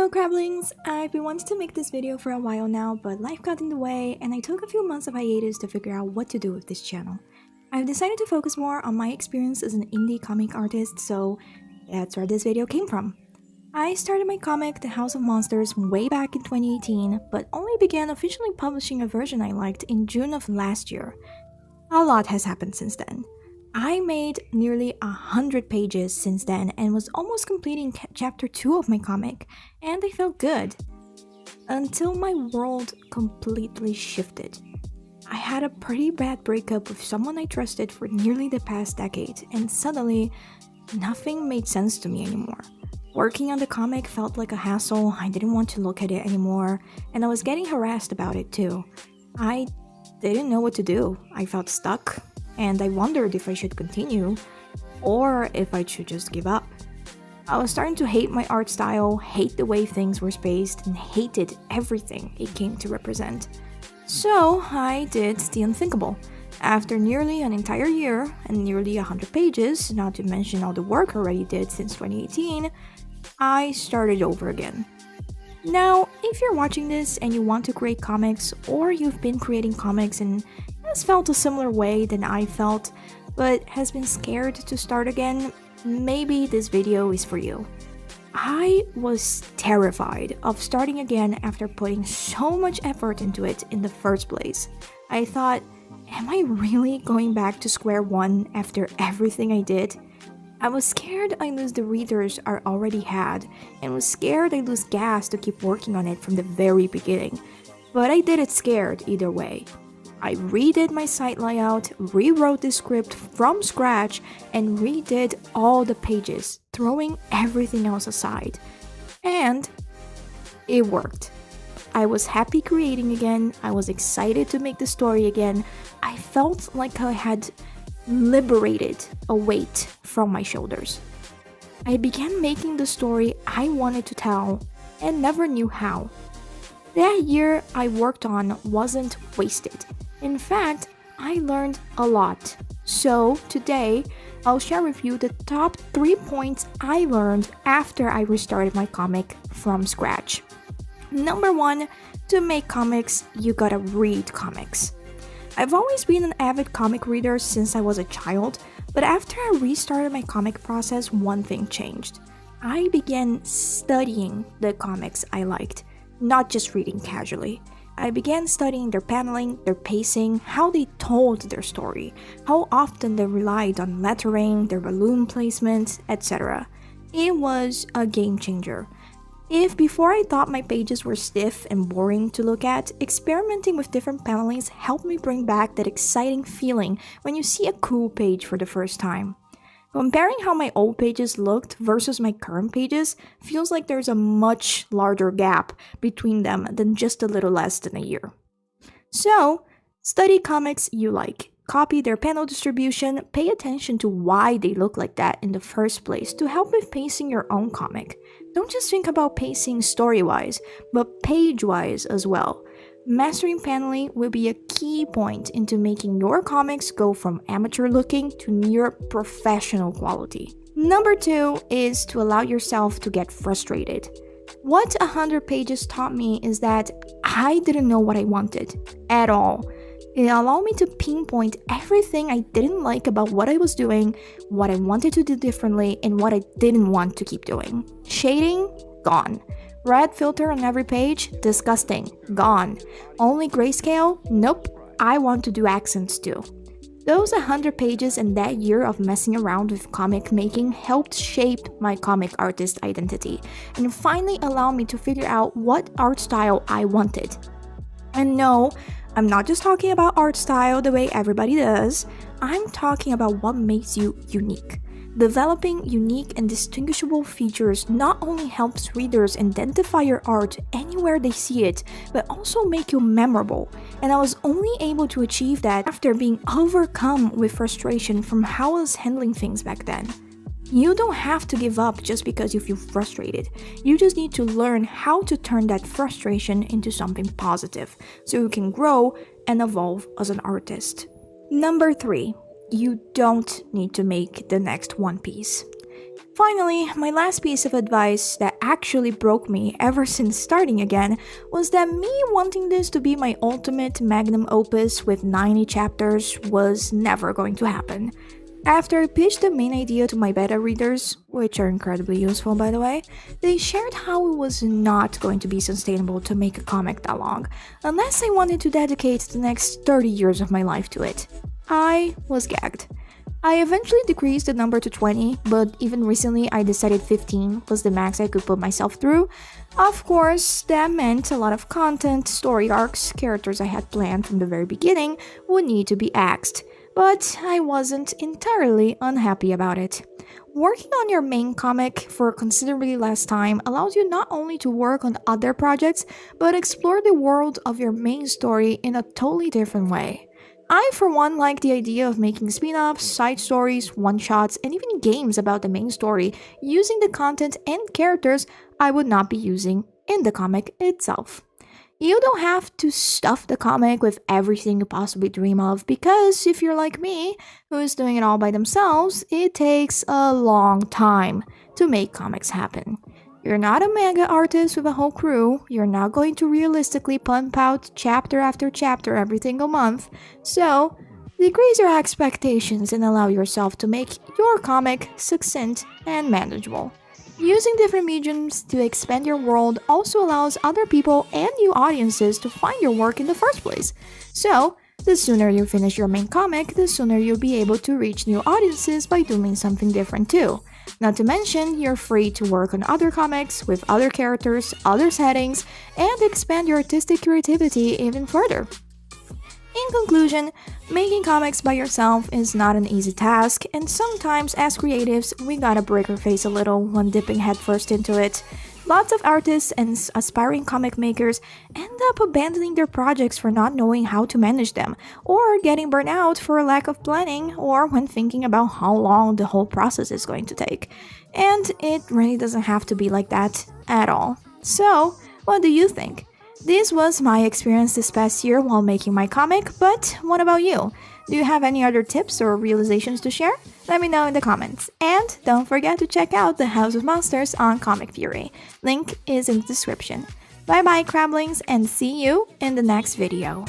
Hello Crablings! I've been wanting to make this video for a while now, but life got in the way and I took a few months of hiatus to figure out what to do with this channel. I've decided to focus more on my experience as an indie comic artist, so that's where this video came from. I started my comic, The House of Monsters, way back in 2018, but only began officially publishing a version I liked in June of last year. A lot has happened since then. I made nearly 100 pages since then and was almost completing chapter 2 of my comic, and I felt good. Until my world completely shifted. I had a pretty bad breakup with someone I trusted for nearly the past decade, and suddenly, nothing made sense to me anymore. Working on the comic felt like a hassle, I didn't want to look at it anymore, and I was getting harassed about it too. I didn't know what to do. I felt stuck. And I wondered if I should continue, or if I should just give up. I was starting to hate my art style, hate the way things were spaced, and hated everything it came to represent. So I did the unthinkable. After nearly an entire year and nearly 100 pages, not to mention all the work I already did since 2018, I started over again. Now, if you're watching this and you want to create comics, or you've been creating comics and has felt a similar way than I felt, but has been scared to start again, maybe this video is for you. I was terrified of starting again after putting so much effort into it in the first place. I thought, am I really going back to square one after everything I did? I was scared I lose the readers I already had, and was scared I lose gas to keep working on it from the very beginning. But I did it scared either way. I redid my site layout, rewrote the script from scratch, and redid all the pages, throwing everything else aside. And it worked. I was happy creating again, I was excited to make the story again. I felt like I had liberated a weight from my shoulders. I began making the story I wanted to tell and never knew how. That year I worked on wasn't wasted. In fact, I learned a lot. So today, I'll share with you the top 3 points I learned after I restarted my comic from scratch. Number 1, to make comics, you gotta read comics. I've always been an avid comic reader since I was a child, but after I restarted my comic process, one thing changed. I began studying the comics I liked, not just reading casually. I began studying their paneling, their pacing, how they told their story, how often they relied on lettering, their balloon placement, etc. It was a game changer. If before I thought my pages were stiff and boring to look at, experimenting with different panelings helped me bring back that exciting feeling when you see a cool page for the first time. Comparing how my old pages looked versus my current pages feels like there's a much larger gap between them than just a little less than a year. So, study comics you like, copy their panel distribution, pay attention to why they look like that in the first place to help with pacing your own comic. Don't just think about pacing story-wise, but page-wise as well. Mastering paneling will be a key point into making your comics go from amateur looking to near professional quality. Number 2 is to allow yourself to get frustrated. What 100 pages taught me is that I didn't know what I wanted at all. It allowed me to pinpoint everything I didn't like about what I was doing, what I wanted to do differently, and what I didn't want to keep doing. Shading? Gone. Red filter on every page? Disgusting. Gone. Only grayscale? Nope. I want to do accents too. Those 100 pages and that year of messing around with comic making helped shape my comic artist identity and finally allowed me to figure out what art style I wanted. And no, I'm not just talking about art style the way everybody does. I'm talking about what makes you unique. Developing unique and distinguishable features not only helps readers identify your art anywhere they see it, but also make you memorable. And I was only able to achieve that after being overcome with frustration from how I was handling things back then. You don't have to give up just because you feel frustrated. You just need to learn how to turn that frustration into something positive, so you can grow and evolve as an artist. Number 3. You don't need to make the next One Piece. Finally, my last piece of advice that actually broke me ever since starting again was that me wanting this to be my ultimate magnum opus with 90 chapters was never going to happen. After I pitched the main idea to my beta readers, which are incredibly useful by the way, they shared how it was not going to be sustainable to make a comic that long, unless I wanted to dedicate the next 30 years of my life to it. I was gagged. I eventually decreased the number to 20, but even recently I decided 15 was the max I could put myself through. Of course, that meant a lot of content, story arcs, characters I had planned from the very beginning would need to be axed, but I wasn't entirely unhappy about it. Working on your main comic for considerably less time allows you not only to work on other projects, but explore the world of your main story in a totally different way. I, for one, like the idea of making spin-offs, side stories, one-shots, and even games about the main story using the content and characters I would not be using in the comic itself. You don't have to stuff the comic with everything you possibly dream of because if you're like me, who is doing it all by themselves, it takes a long time to make comics happen. You're not a mega artist with a whole crew, you're not going to realistically pump out chapter after chapter every single month, so decrease your expectations and allow yourself to make your comic succinct and manageable. Using different mediums to expand your world also allows other people and new audiences to find your work in the first place. So, the sooner you finish your main comic, the sooner you'll be able to reach new audiences by doing something different too. Not to mention, you're free to work on other comics with other characters, other settings, and expand your artistic creativity even further. In conclusion, making comics by yourself is not an easy task, and sometimes as creatives, we gotta break our face a little when dipping headfirst into it. Lots of artists and aspiring comic makers end up abandoning their projects for not knowing how to manage them, or getting burnt out for a lack of planning, or when thinking about how long the whole process is going to take. And it really doesn't have to be like that at all. So, what do you think? This was my experience this past year while making my comic, but what about you? Do you have any other tips or realizations to share? Let me know in the comments. And don't forget to check out the House of Monsters on Comic Fury. Link is in the description. Bye bye, Crablings, and see you in the next video.